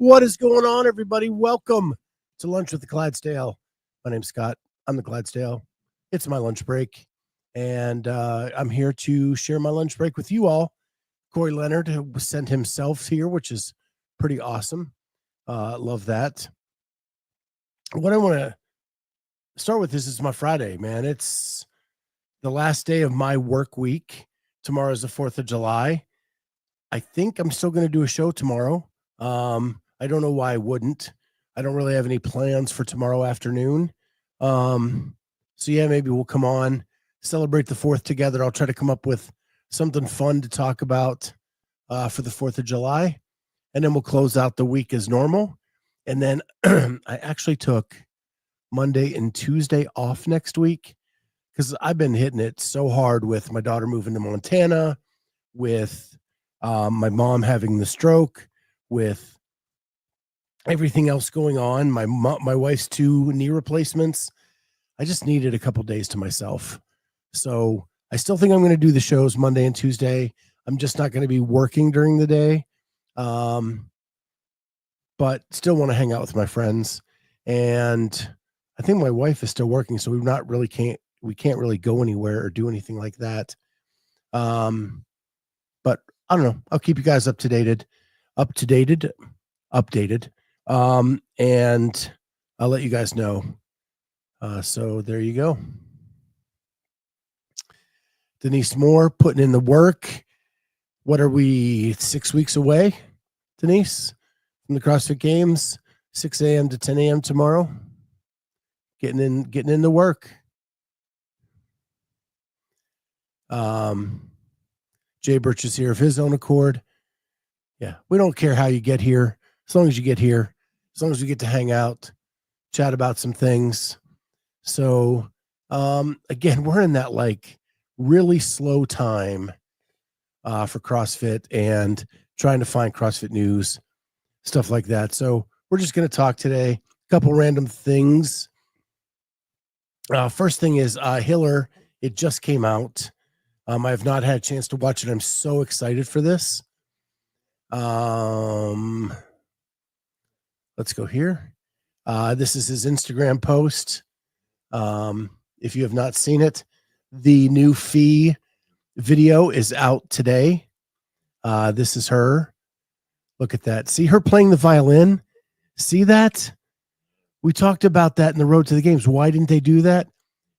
What is going on, everybody? Welcome to Lunch with the Clydesdale. My name's Scott. I'm the Clydesdale. It's my lunch break, and I'm here to share my lunch break with you all. Corey Leonard sent himself here, which is pretty awesome. Love that. What I want to start with is my Friday, man. It's the last day of my work week. Tomorrow is the 4th of July. I think I'm still going to do a show tomorrow. I don't know why I wouldn't. I don't really have any plans for tomorrow afternoon. So yeah, maybe we'll come on, celebrate the 4th together. I'll try to come up with something fun to talk about for the 4th of July. And then we'll close out the week as normal. And then I actually took Monday and Tuesday off next week because I've been hitting it so hard with my daughter moving to Montana, with my mom having the stroke, with everything else going on, my wife's 2 knee replacements. I just needed a couple days to myself. So I still think I'm going to do the shows Monday and Tuesday. I'm just not going to be working during the day. But still want to hang out with my friends. And I think my wife is still working, so we can't really go anywhere or do anything like that. But I don't know. I'll keep you guys updated. And I'll let you guys know. So there you go. Denise Moore putting in the work. What are we, 6 weeks away, Denise, from the CrossFit Games? 6 a.m. to 10 a.m. tomorrow. Getting in the work. Jay Birch is here of his own accord. Yeah, we don't care how you get here, as long as you get here, as long as we get to hang out, chat about some things. So, again, we're in that like really slow time for CrossFit and trying to find CrossFit news, stuff like that. So we're just going to talk today, a couple random things. First thing is Hiller. It just came out. I have not had a chance to watch it. I'm so excited for this. Let's go here. This is his Instagram post. If you have not seen it, the new Fee video is out today. This is her. Look at that. See her playing the violin? See that? We talked about that in the Road to the Games. Why didn't they do that?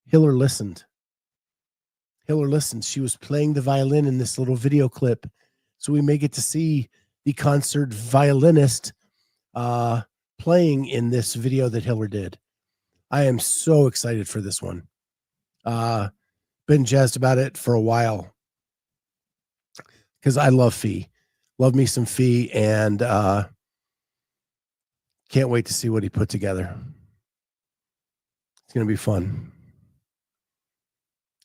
Hiller listened. She was playing the violin in this little video clip. So we may get to see the concert violinist playing in this video that Hiller did. I am so excited for this one. Been jazzed about it for a while because I love Fee. Love me some Fee, and can't wait to see what he put together. It's going to be fun.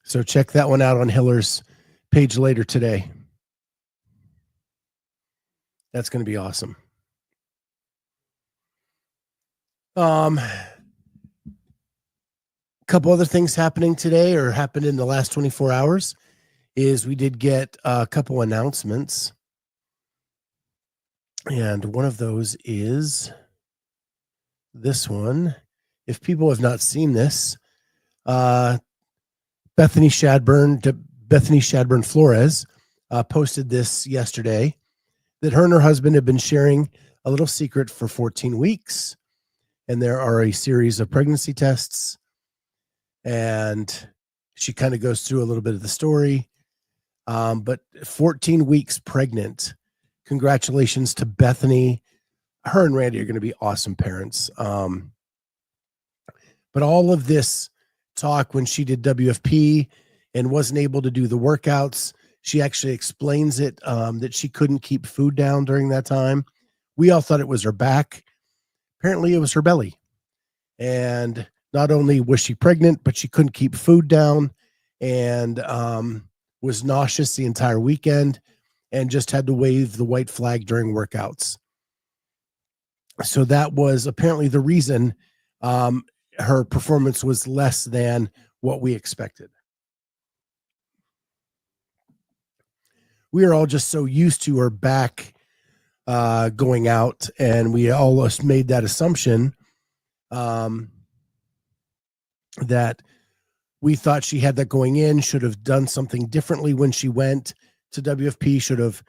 So check that one out on Hiller's page later today. That's going to be awesome. Couple other things happening today, or happened in the last 24 hours, is we did get a couple announcements. And one of those is this one. If people have not seen this, Bethany Flores posted this yesterday, that her and her husband have been sharing a little secret for 14 weeks. And there are a series of pregnancy tests. And she kind of goes through a little bit of the story. But 14 weeks pregnant. Congratulations to Bethany. Her and Randy are going to be awesome parents. But all of this talk when she did WFP and wasn't able to do the workouts, she actually explains it, that she couldn't keep food down during that time. We all thought it was her back. Apparently it was her belly. And not only was she pregnant, but she couldn't keep food down and was nauseous the entire weekend and just had to wave the white flag during workouts. So that was apparently the reason her performance was less than what we expected. We are all just so used to her back going out, and we almost made that assumption that we thought she had that going in, should have done something differently when she went to WFP, should have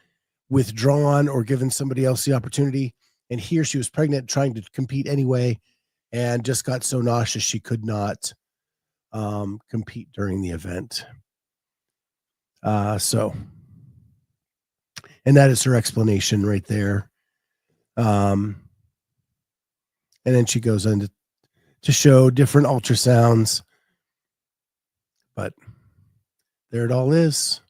withdrawn or given somebody else the opportunity. And here she was pregnant, trying to compete anyway, and just got so nauseous she could not compete during the event. And that is her explanation right there. And then she goes on to show different ultrasounds, but there it all is.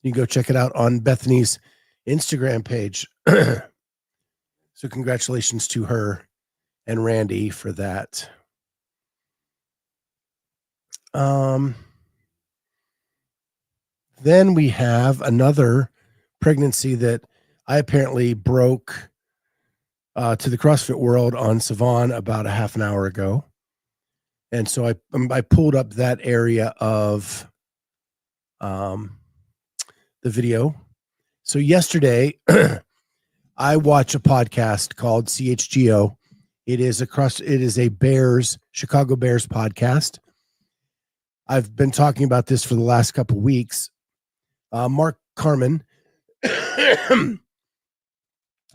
You can go check it out on Bethany's Instagram page. So congratulations to her and Randy for that. Then we have another pregnancy that I apparently broke to the CrossFit world on Savon about a half an hour ago. And so I pulled up that area of the video. So yesterday, I watched a podcast called CHGO. It is a Chicago Bears podcast. I've been talking about this for the last couple of weeks. Mark Carman, who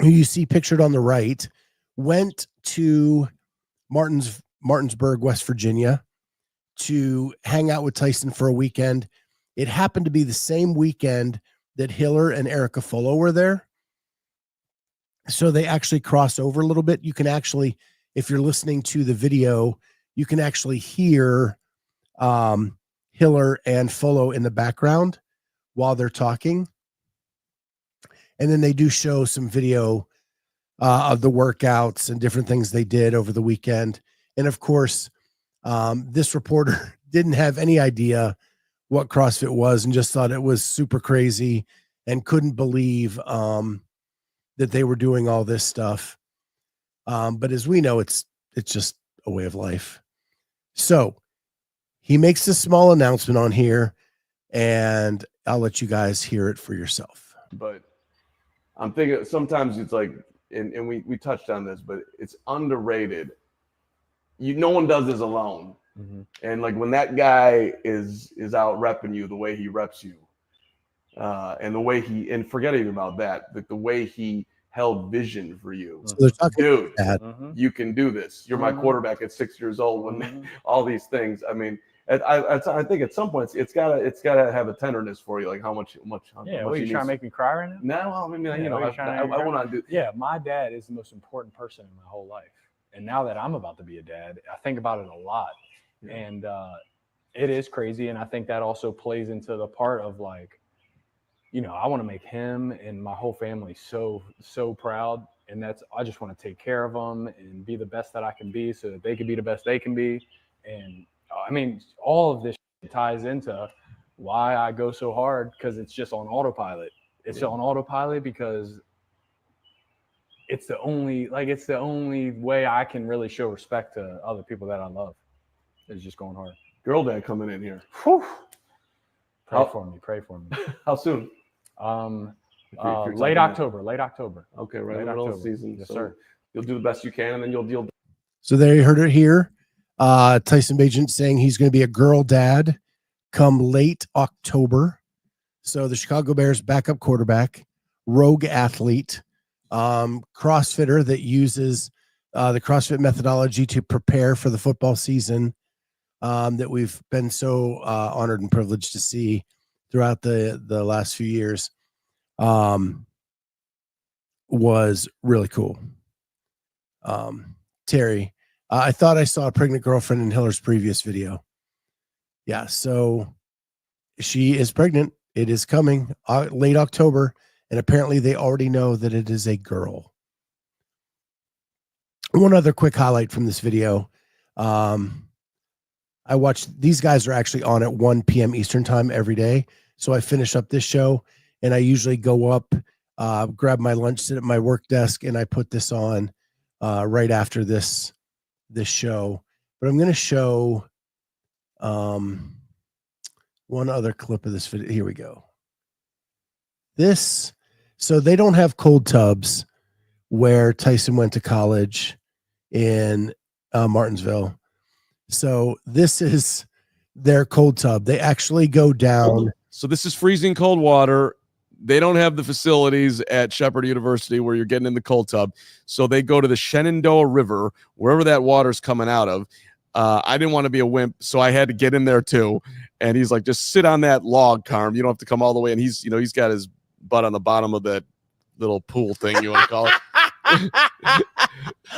you see pictured on the right, went to Martinsburg, West Virginia, to hang out with Tyson for a weekend. It happened to be the same weekend that Hiller and Erica Fullo were there. So they actually cross over a little bit. You can actually, if you're listening to the video, you can actually hear Hiller and Fullo in the background while they're talking. And then they do show some video of the workouts and different things they did over the weekend. And of course, this reporter didn't have any idea what CrossFit was and just thought it was super crazy and couldn't believe that they were doing all this stuff. But as we know, it's just a way of life. So he makes this small announcement on here, and I'll let you guys hear it for yourself. But I'm thinking sometimes it's like, and we touched on this, but it's underrated. No one does this alone. Mm-hmm. And like when that guy is out repping you the way he reps you, and the way and forget even about that, the way he held vision for you. So they're talking, dude, you can do this. You're my quarterback at 6 years old. When all these things, I mean, I think at some point it's gotta have a tenderness for you, like how much. Yeah, what, you trying to make me cry right now? No, I mean, I want to do. Yeah, my dad is the most important person in my whole life, and now that I'm about to be a dad, I think about it a lot, and it is crazy, and I think that also plays into the part of like, I want to make him and my whole family so proud, and I just want to take care of them and be the best that I can be, so that they can be the best they can be, and I mean, all of this ties into why I go so hard, because it's just on autopilot. It's on autopilot because it's the only way I can really show respect to other people that I love, is just going hard. Girl dad coming in here. Whew. Pray for me. How soon? Late October. Okay, right in the middle of the season. Yes, so sir. You'll do the best you can, and then you'll deal. So there you heard it here. Tyson Bagent saying he's going to be a girl dad come late October. So the Chicago Bears backup quarterback, rogue athlete, CrossFitter that uses the CrossFit methodology to prepare for the football season, that we've been so honored and privileged to see throughout the last few years, was really cool. Terry, I thought I saw a pregnant girlfriend in Hiller's previous video. Yeah, so she is pregnant. It is coming late October, and apparently they already know that it is a girl. One other quick highlight from this video. I watched, these guys are actually on at 1 p.m. Eastern time every day. So I finish up this show, and I usually go up, grab my lunch, sit at my work desk, and I put this on right after this show. But I'm going to show one other clip of this video. Here we go. So they don't have cold tubs where Tyson went to college in Martinsville. So this is their cold tub. They actually go down. So this is freezing cold water. They don't have the facilities at Shepherd University where you're getting in the cold tub. So they go to the Shenandoah River, wherever that water's coming out of. I didn't want to be a wimp, so I had to get in there too. And he's like, just sit on that log, Carm. You don't have to come all the way. And he's got his butt on the bottom of that little pool thing, you want to call it.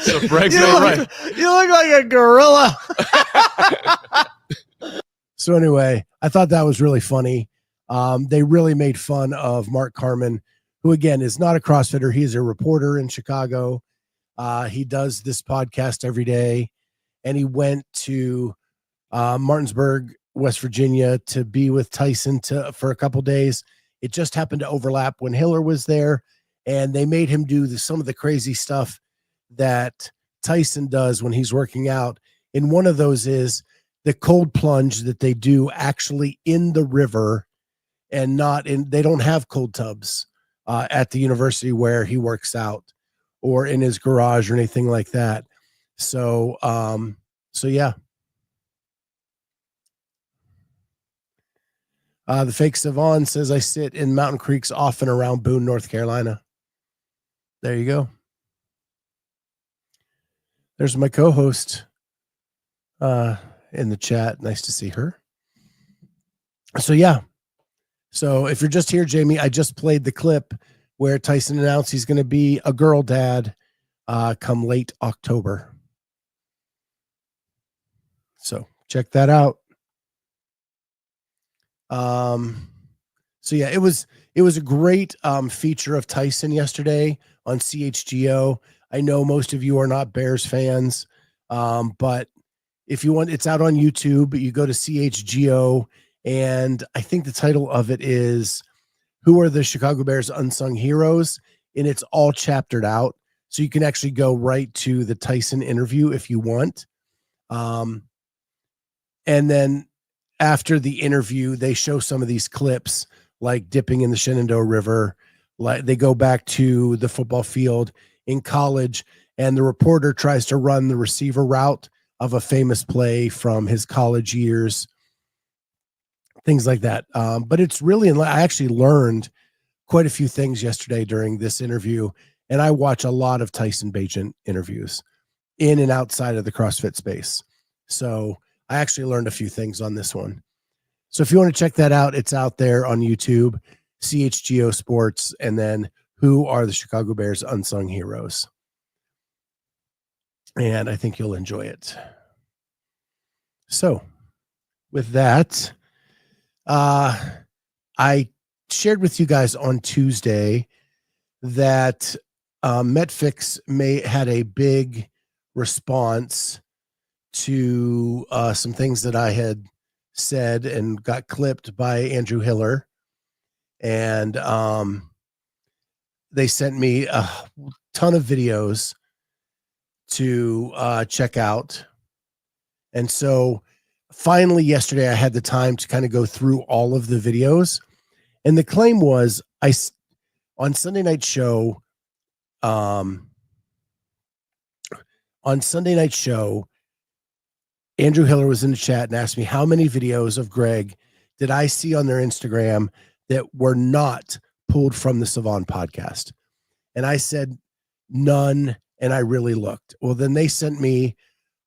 So Greg's right. You look like a gorilla. So anyway, I thought that was really funny. They really made fun of Mark Carman, who again is not a CrossFitter. He's a reporter in Chicago. He does this podcast every day, and he went to Martinsburg, West Virginia, to be with Tyson for a couple days. It just happened to overlap when Hiller was there, and they made him do some of the crazy stuff that Tyson does when he's working out. And one of those is the cold plunge that they do actually in the river, and they don't have cold tubs at the university where he works out or in his garage or anything like that. So, yeah. The fake Savon says, I sit in Mountain Creeks often around Boone, North Carolina. There you go. There's my co-host in the chat. Nice to see her. So, yeah. So if you're just here, Jamie, I just played the clip where Tyson announced he's going to be a girl dad come late October. So check that out. So yeah, it was a great feature of Tyson yesterday on CHGO. I know most of you are not Bears fans, but if you want, it's out on YouTube. You go to CHGO, and I think the title of it is "Who Are the Chicago Bears Unsung Heroes?" and it's all chaptered out, so you can actually go right to the Tyson interview if you want. And then after the interview, they show some of these clips, like dipping in the Shenandoah River. Like they go back to the football field in college, and the reporter tries to run the receiver route of a famous play from his college years, things like that. But it's really, I actually learned quite a few things yesterday during this interview, and I watch a lot of Tyson Bagent interviews in and outside of the CrossFit space. So I actually learned a few things on this one. So if you want to check that out, it's out there on YouTube, CHGO Sports, and then Who Are the Chicago Bears Unsung Heroes? And I think you'll enjoy it. So with that, I shared with you guys on Tuesday that Metfix had a big response to some things that I had said and got clipped by Andrew Hiller. And they sent me a ton of videos to check out. And so finally yesterday I had the time to kind of go through all of the videos. And the claim was on Sunday Night Show, Andrew Hiller was in the chat and asked me how many videos of Greg did I see on their Instagram that were not pulled from the Savon podcast. And I said none, and I really looked. Well, then they sent me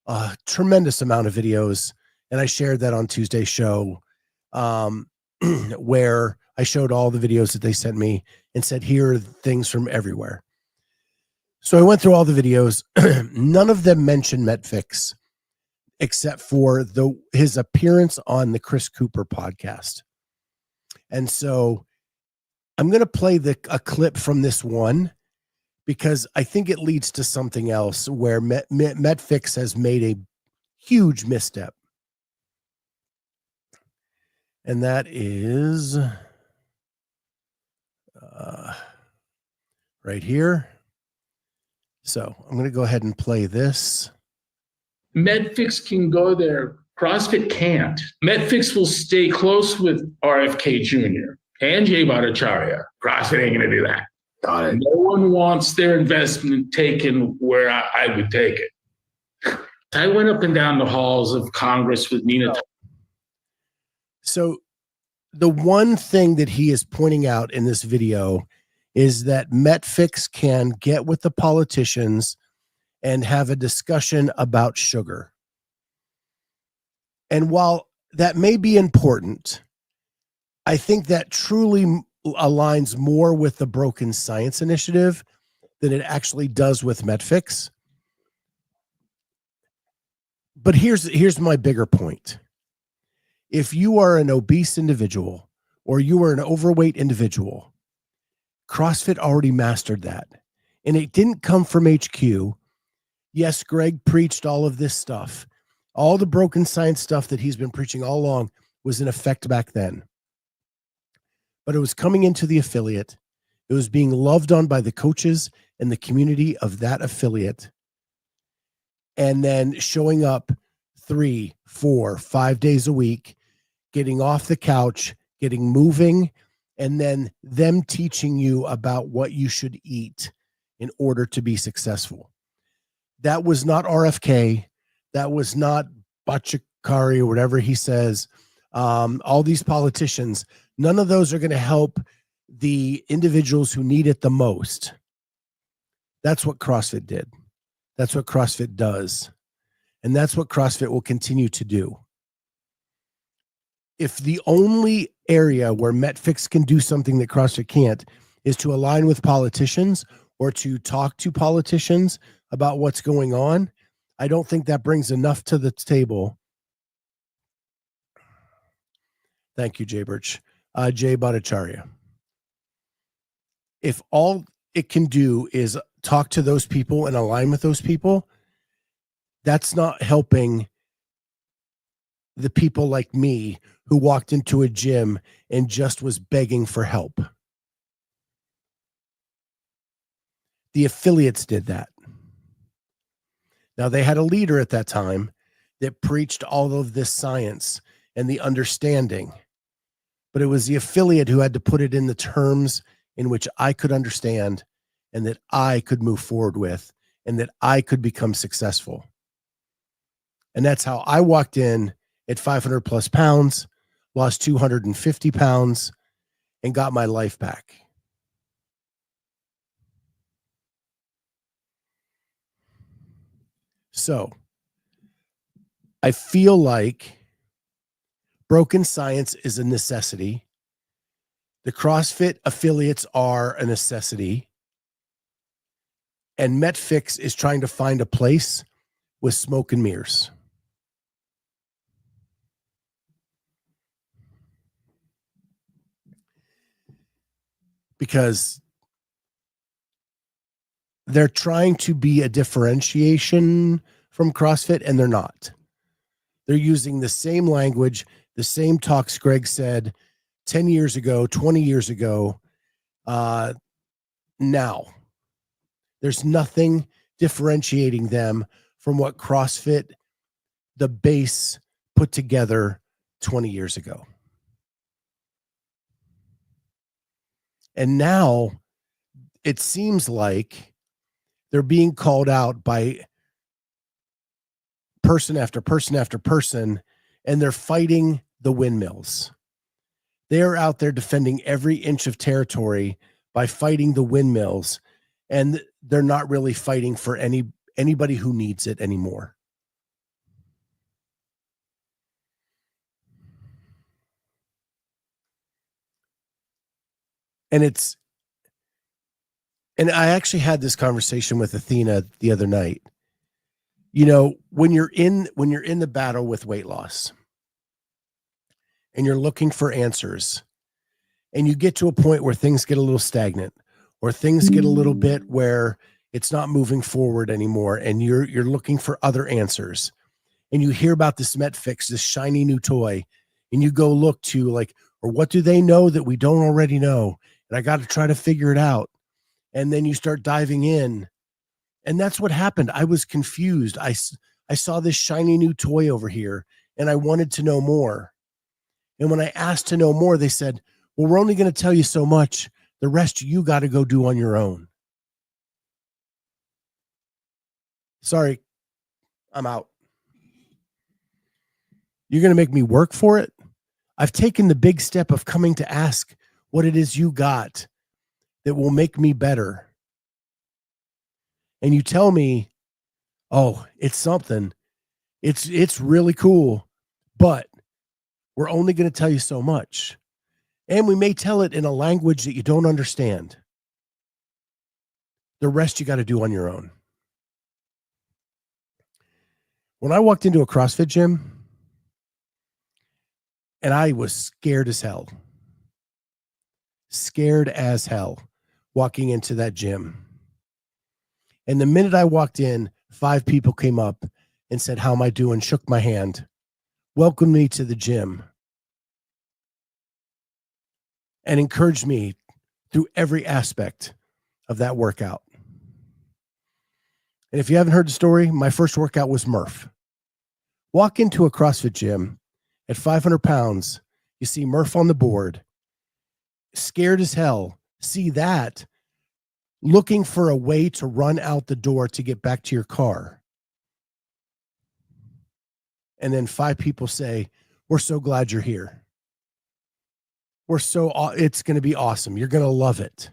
a tremendous amount of videos, and I shared that on Tuesday's show, where I showed all the videos that they sent me and said, here are things from everywhere. So I went through all the videos. None of them mentioned Metfix, except for his appearance on the Chris Cooper podcast. And so I'm going to play a clip from this one, because I think it leads to something else where Metfix has made a huge misstep. And that is right here. So I'm going to go ahead and play this. Metfix can go there. CrossFit can't. Metfix will stay close with RFK Jr. and Jay Bhattacharya. CrossFit ain't going to do that. Got it. No one wants their investment taken where I would take it. I went up and down the halls of Congress with Nina. So the one thing that he is pointing out in this video is that Metfix can get with the politicians and have a discussion about sugar. And while that may be important, I think that truly aligns more with the Broken Science Initiative than it actually does with Metfix. But here's my bigger point. If you are an obese individual or you are an overweight individual, CrossFit already mastered that. And it didn't come from HQ. Yes, Greg preached all of this stuff. All the Broken Science stuff that he's been preaching all along was in effect back then. But it was coming into the affiliate. It was being loved on by the coaches and the community of that affiliate. And then showing up 3, 4, 5 days a week, getting off the couch, getting moving, and then them teaching you about what you should eat in order to be successful. That was not RFK. That was not Bachikari or whatever he says. All these politicians, none of those are going to help the individuals who need it the most. That's what CrossFit did. That's what CrossFit does. And that's what CrossFit will continue to do. If the only area where Metfix can do something that CrossFit can't is to align with politicians or to talk to politicians about what's going on, I don't think that brings enough to the table. Thank you, Jay Birch. Jay Bhattacharya. If all it can do is talk to those people and align with those people, that's not helping the people like me who walked into a gym and just was begging for help. The affiliates did that. Now, they had a leader at that time that preached all of this science and the understanding, but it was the affiliate who had to put it in the terms in which I could understand and that I could move forward with and that I could become successful. And that's how I walked in at 500 plus pounds, lost 250 pounds, and got my life back. So I feel like Broken Science is a necessity. The CrossFit affiliates are a necessity. And Metfix is trying to find a place with smoke and mirrors. Because they're trying to be a differentiation from CrossFit, and they're not. They're using the same language, the same talks Greg said 10 years ago, 20 years ago. Now, there's nothing differentiating them from what CrossFit, the base, put together 20 years ago. And now it seems like they're being called out by person after person after person, and they're fighting the windmills. They are out there defending every inch of territory by fighting the windmills, and they're not really fighting for anybody who needs it anymore. And I actually had this conversation with Athena the other night. You know, when you're in the battle with weight loss and you're looking for answers and you get to a point where things get a little stagnant or things get a little bit where it's not moving forward anymore and you're looking for other answers and you hear about this Metfix, this shiny new toy, and you go look to like, or what do they know that we don't already know? And I got to try to figure it out. And then you start diving in. And that's what happened. I was confused. I saw this shiny new toy over here and I wanted to know more. And when I asked to know more, they said, well, we're only going to tell you so much. The rest you got to go do on your own. Sorry, I'm out. You're going to make me work for it? I've taken the big step of coming to ask what it is you got that will make me better. And you tell me, oh, it's something. It's really cool, but we're only going to tell you so much. And we may tell it in a language that you don't understand. The rest you got to do on your own. When I walked into a CrossFit gym, and I was scared as hell walking into that gym. And the minute I walked in, 5 people came up and said, how am I doing? Shook my hand, welcomed me to the gym, and encouraged me through every aspect of that workout. And if you haven't heard the story, my first workout was Murph. Walk into a CrossFit gym at 500 pounds, you see Murph on the board, scared as hell, see that, looking for a way to run out the door to get back to your car. And then 5 people say, we're so glad you're here. It's going to be awesome. You're going to love it.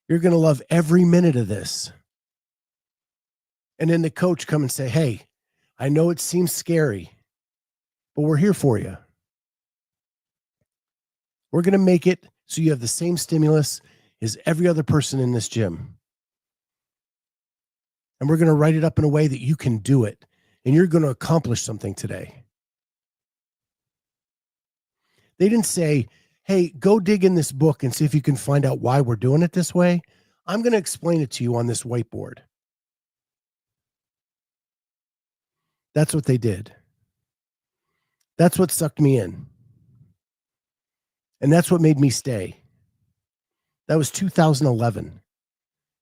You're going to love every minute of this. And then the coach come and say, hey, I know it seems scary, but we're here for you. We're going to make it so you have the same stimulus as every other person in this gym. And we're going to write it up in a way that you can do it. And you're going to accomplish something today. They didn't say, hey, go dig in this book and see if you can find out why we're doing it this way. I'm going to explain it to you on this whiteboard. That's what they did. That's what sucked me in. And that's what made me stay. That was 2011.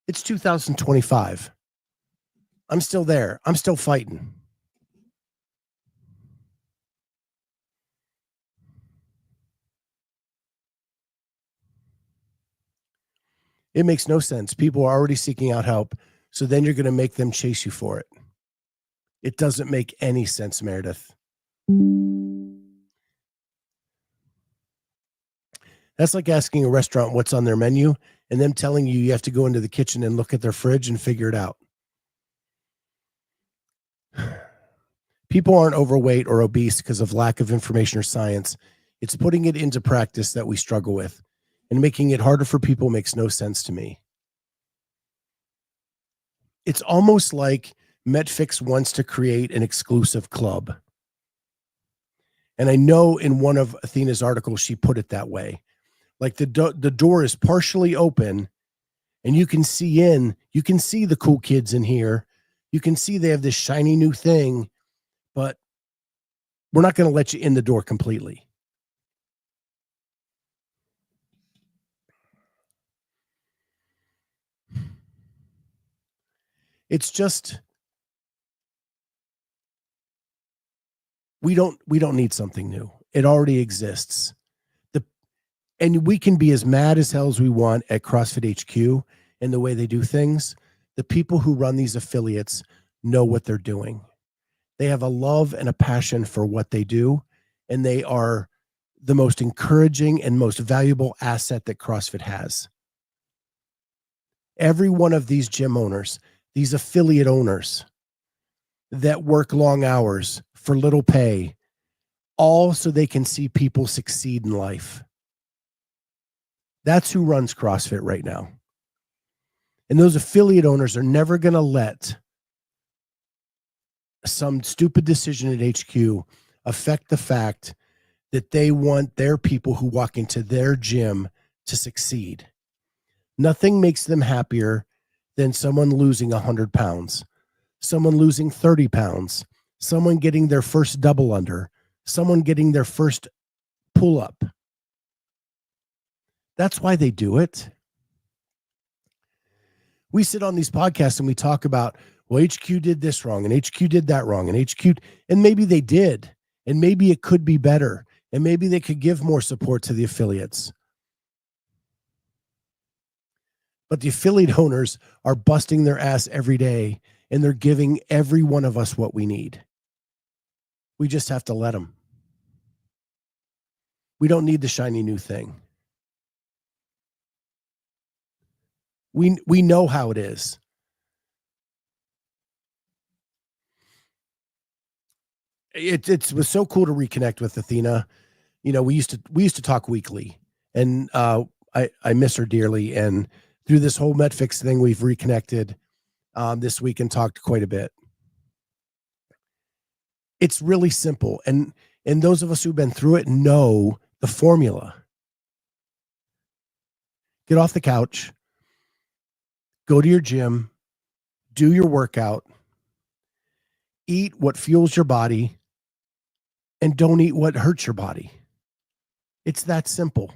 It's 2025. I'm still there. I'm still fighting. It makes no sense. People are already seeking out help, so then you're going to make them chase you for it. It doesn't make any sense, Meredith. That's like asking a restaurant what's on their menu and them telling you you have to go into the kitchen and look at their fridge and figure it out. People aren't overweight or obese because of lack of information or science. It's putting it into practice that we struggle with, and making it harder for people makes no sense to me. It's almost like Metfix wants to create an exclusive club. And I know in one of Athena's articles, she put it that way. Like the door is partially open and you can see in, you can see the cool kids in here. You can see they have this shiny new thing, but we're not going to let you in the door completely. It's just, we don't need something new. It already exists. And we can be as mad as hell as we want at CrossFit HQ and the way they do things. The people who run these affiliates know what they're doing. They have a love and a passion for what they do, and they are the most encouraging and most valuable asset that CrossFit has. Every one of these gym owners, these affiliate owners that work long hours for little pay, all so they can see people succeed in life. That's who runs CrossFit right now. And those affiliate owners are never going to let some stupid decision at HQ affect the fact that they want their people who walk into their gym to succeed. Nothing makes them happier than someone losing 100 pounds, someone losing 30 pounds, someone getting their first double under, someone getting their first pull up. That's why they do it. We sit on these podcasts and we talk about, well, HQ did this wrong and HQ did that wrong and HQ, and maybe they did, and maybe it could be better, and maybe they could give more support to the affiliates. But the affiliate owners are busting their ass every day, and they're giving every one of us what we need. We just have to let them. We don't need the shiny new thing. We know how it is. It was so cool to reconnect with Athena. You know, we used to talk weekly, and I miss her dearly. And through this whole Metfix thing, we've reconnected this week and talked quite a bit. It's really simple, and those of us who've been through it know the formula. Get off the couch, go to your gym, do your workout, eat what fuels your body, and don't eat what hurts your body. It's that simple.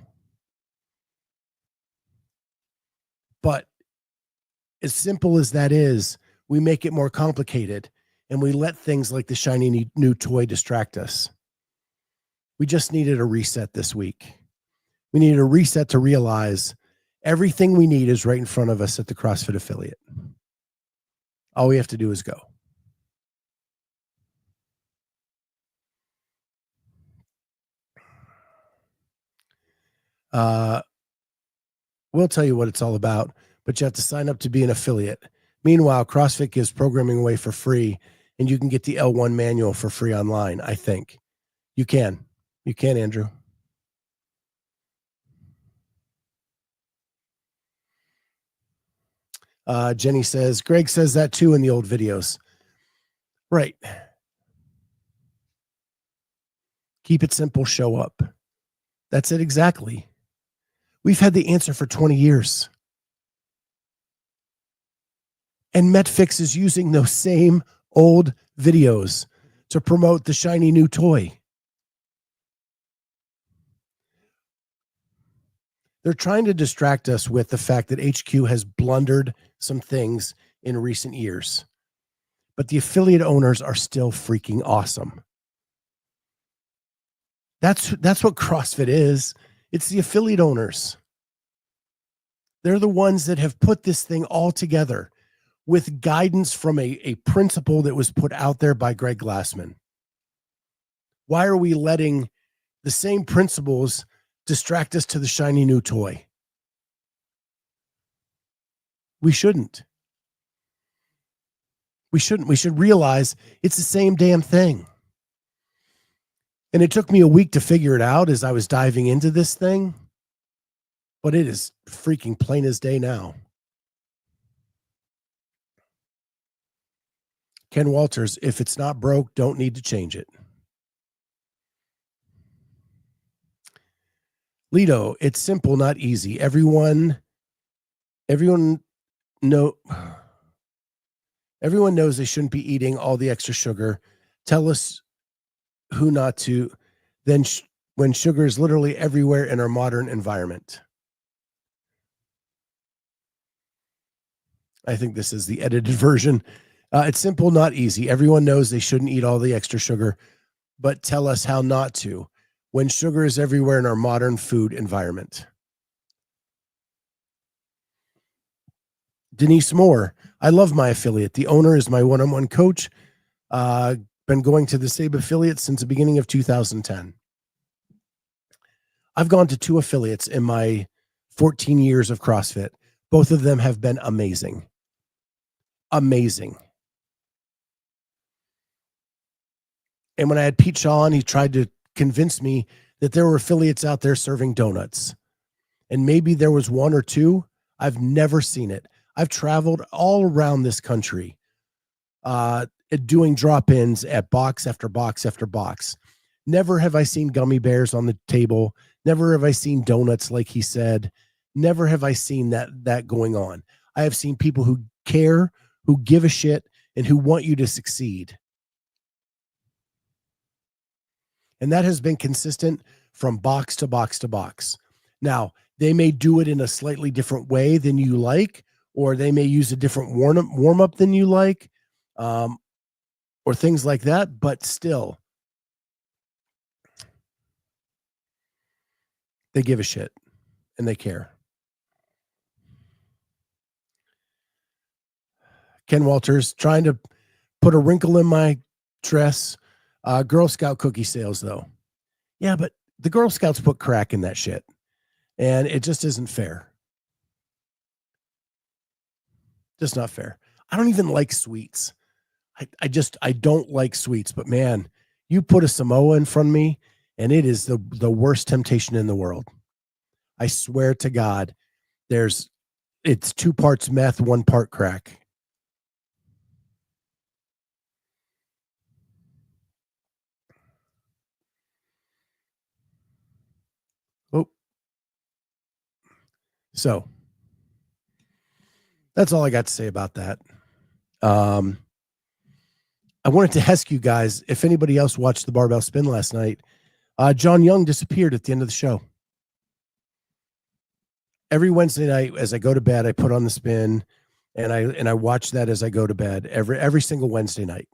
But as simple as that is, we make it more complicated, and we let things like the shiny new toy distract us. We just needed a reset this week. We needed a reset to realize everything we need is right in front of us at the CrossFit affiliate. All we have to do is go. We'll tell you what it's all about, but you have to sign up to be an affiliate. Meanwhile, CrossFit gives programming away for free, and you can get the L1 manual for free online, I think. You can. You can, Andrew. Jenny says, Greg says that too in the old videos. Right. Keep it simple, show up. That's it exactly. We've had the answer for 20 years. And Metfix is using those same old videos to promote the shiny new toy. They're trying to distract us with the fact that HQ has blundered some things in recent years. But the affiliate owners are still freaking awesome. That's what CrossFit is. It's the affiliate owners. They're the ones that have put this thing all together with guidance from a principle that was put out there by Greg Glassman. Why are we letting the same principles distract us to the shiny new toy? We shouldn't. We shouldn't. We should realize it's the same damn thing. And it took me a week to figure it out as I was diving into this thing, but it is freaking plain as day now. Ken Walters, if it's not broke, don't need to change it. Lido, it's simple, not easy. Everyone knows they shouldn't be eating all the extra sugar. Tell us who not to. Then when sugar is literally everywhere in our modern environment. I think this is the edited version. It's simple, not easy. Everyone knows they shouldn't eat all the extra sugar, but tell us how not to when sugar is everywhere in our modern food environment. Denise Moore, I love my affiliate. The owner is my one-on-one coach. Been going to the same affiliate since the beginning of 2010. I've gone to 2 affiliates in my 14 years of CrossFit. Both of them have been amazing. Amazing. And when I had Pete Shaw on, he tried to convince me that there were affiliates out there serving donuts. And maybe there was 1 or 2. I've never seen it. I've traveled all around this country doing drop-ins at box after box after box. Never have I seen gummy bears on the table. Never have I seen donuts like he said. Never have I seen that going on. I have seen people who care, who give a shit, and who want you to succeed. And that has been consistent from box to box to box. Now, they may do it in a slightly different way than you like, or they may use a different warm-up than you like, or things like that, but still, they give a shit and they care. Ken Walters, trying to put a wrinkle in my dress. Girl Scout cookie sales, though. Yeah, but the Girl Scouts put crack in that shit, and it just isn't fair. Just not fair. I don't even like sweets. I don't like sweets, but man, you put a Samoa in front of me, and it is the worst temptation in the world. I swear to God, it's 2 parts meth, 1 part crack. Oh, so that's all I got to say about that. I wanted to ask you guys if anybody else watched the barbell spin last night. John Young disappeared at the end of the show. Every Wednesday night, as I go to bed, I put on the spin, and I watch that as I go to bed every single Wednesday night.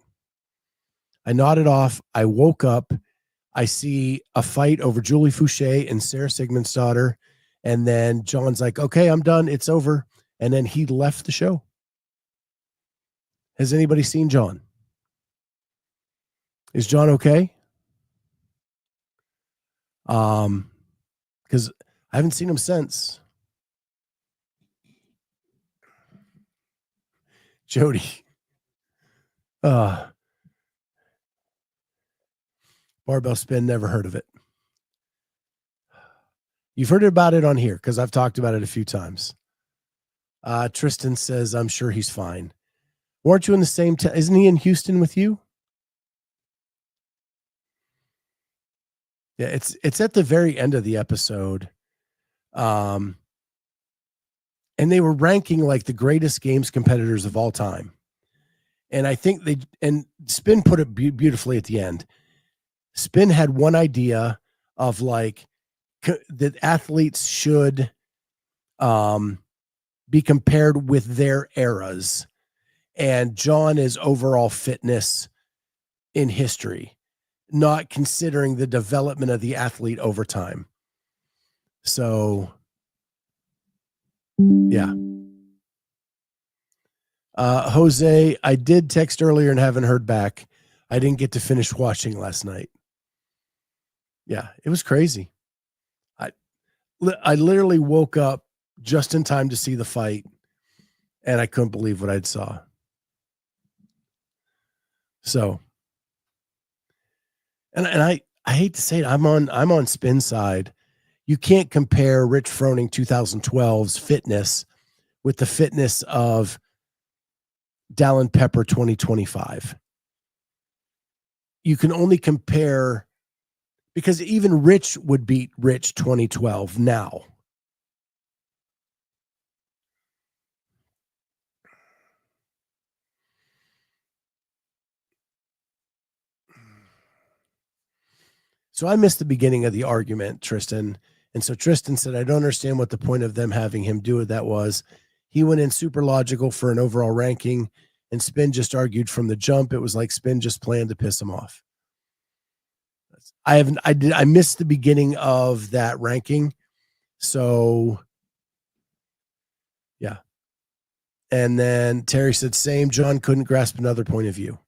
I nodded off. I woke up. I see a fight over Julie Fouché and Sarah Sigmundsdottir, and then John's like, "Okay, I'm done. It's over." And then he left the show. Has anybody seen John? Is John okay? Because I haven't seen him since. Jody. Barbell spin, never heard of it. You've heard about it on here because I've talked about it a few times. Tristan says, I'm sure he's fine. Weren't you in the same town? Isn't he in Houston with you? Yeah, it's at the very end of the episode. And they were ranking like the greatest games competitors of all time. And I think Spin put it beautifully at the end. Spin had one idea of like that athletes should be compared with their eras. And John is overall fitness in history, not considering the development of the athlete over time. So, yeah. Jose, I did text earlier and haven't heard back. I didn't get to finish watching last night. Yeah, it was crazy. I literally woke up just in time to see the fight, and I couldn't believe what I'd saw. So, and I hate to say it, I'm on Spin side. You can't compare Rich Froning 2012's fitness with the fitness of Dallin Pepper 2025. You can only compare because even Rich would beat Rich 2012 now. So I missed the beginning of the argument, Tristan. And so Tristan said, I don't understand what the point of them having him do it that was. He went in super logical for an overall ranking, and Spin just argued from the jump. It was like Spin just planned to piss him off. I missed the beginning of that ranking. So yeah. And then Terry said, same. John couldn't grasp another point of view.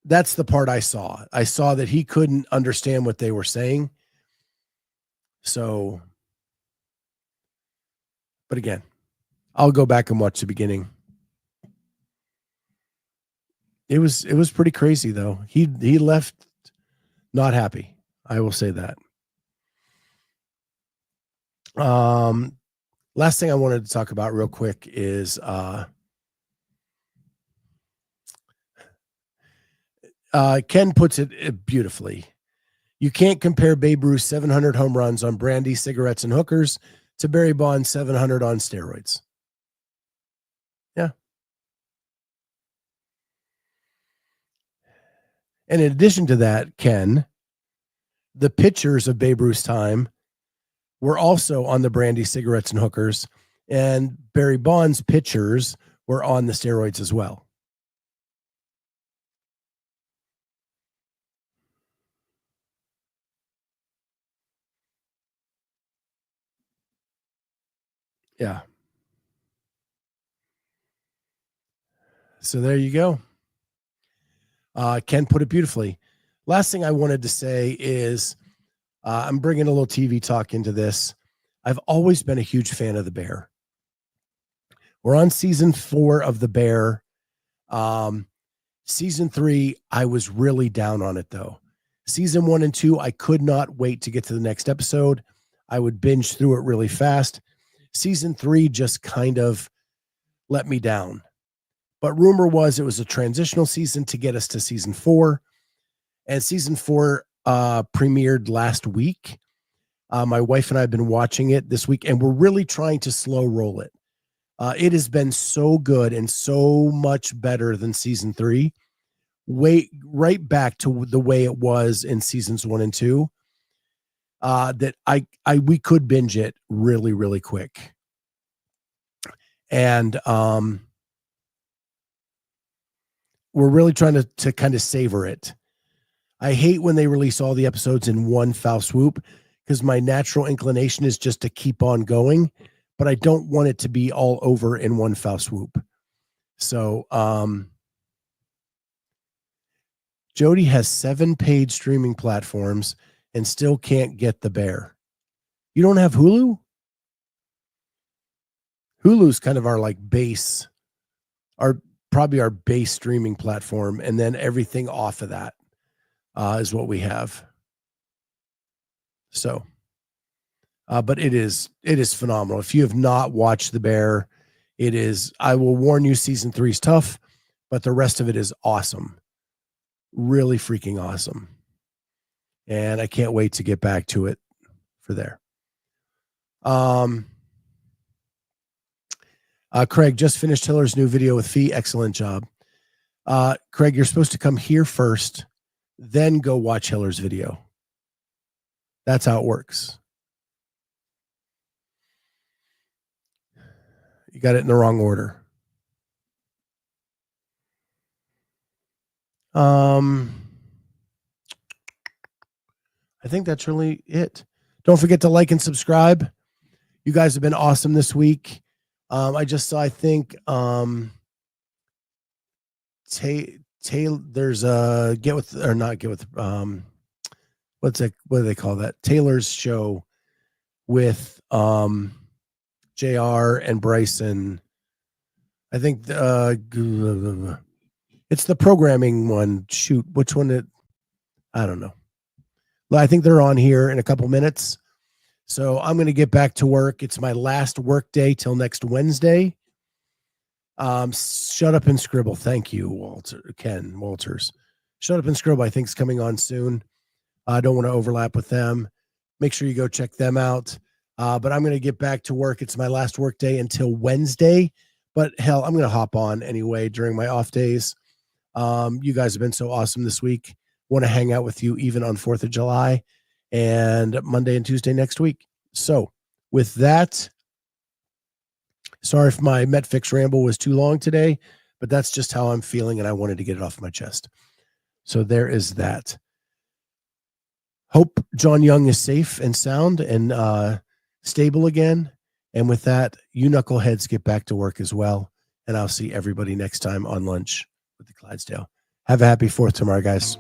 That's the part I saw. I saw that he couldn't understand what they were saying. So, but again, I'll go back and watch the beginning. It was pretty crazy though. He left not happy. I will say that. Last thing I wanted to talk about real quick is Ken puts it beautifully. You can't compare Babe Ruth's 700 home runs on brandy, cigarettes, and hookers to Barry Bonds' 700 on steroids. Yeah. And in addition to that, Ken, the pitchers of Babe Ruth's time were also on the brandy, cigarettes, and hookers, and Barry Bonds' pitchers were on the steroids as well. Yeah. So there you go. Ken put it beautifully. Last thing I wanted to say is I'm bringing a little TV talk into this. I've always been a huge fan of The Bear. We're on season 4 of The Bear. Season 3, I was really down on it though. Season 1 and 2, I could not wait to get to the next episode. I would binge through it really fast. Season 3 just kind of let me down. But rumor was it was a transitional season to get us to season 4. And season 4 premiered last week. My wife and I have been watching it this week, and we're really trying to slow roll it. It has been so good and so much better than season 3. Right back to the way it was in seasons 1 and 2. That we could binge it really, really quick. And we're really trying to kind of savor it. I hate when they release all the episodes in one foul swoop, because my natural inclination is just to keep on going, but I don't want it to be all over in one foul swoop. So, Jody has 7 paid streaming platforms and still can't get The Bear. You don't have Hulu? Hulu's kind of our like base, probably our base streaming platform, and then everything off of that is what we have. So, but it is phenomenal. If you have not watched The Bear, it is. I will warn you, season 3 is tough, but the rest of it is awesome. Really freaking awesome. And I can't wait to get back to it for there. Craig just finished Hiller's new video with Fee. Excellent job. Craig, you're supposed to come here first, then go watch Hiller's video. That's how it works. You got it in the wrong order. I think that's really it. Don't forget to like and subscribe. You guys have been awesome this week. I just saw, I think, there's a what do they call that? Taylor's show with JR and Bryson. I think it's the programming one. Shoot, which one? I don't know. I think they're on here in a couple minutes. So I'm going to get back to work. It's my last work day till next Wednesday. Shut Up and Scribble. Thank you, Ken Walters. Shut Up and Scribble, I think, is coming on soon. I don't want to overlap with them. Make sure you go check them out. But I'm going to get back to work. It's my last work day until Wednesday. But hell, I'm going to hop on anyway during my off days. You guys have been so awesome this week. Want to hang out with you even on 4th of July and Monday and Tuesday next week. So with that, sorry if my Metfix ramble was too long today, but that's just how I'm feeling, and I wanted to get it off my chest. So there is that. Hope John Young is safe and sound and stable again. And with that, you knuckleheads get back to work as well. And I'll see everybody next time on Lunch with the Clydesdale. Have a happy 4th tomorrow, guys.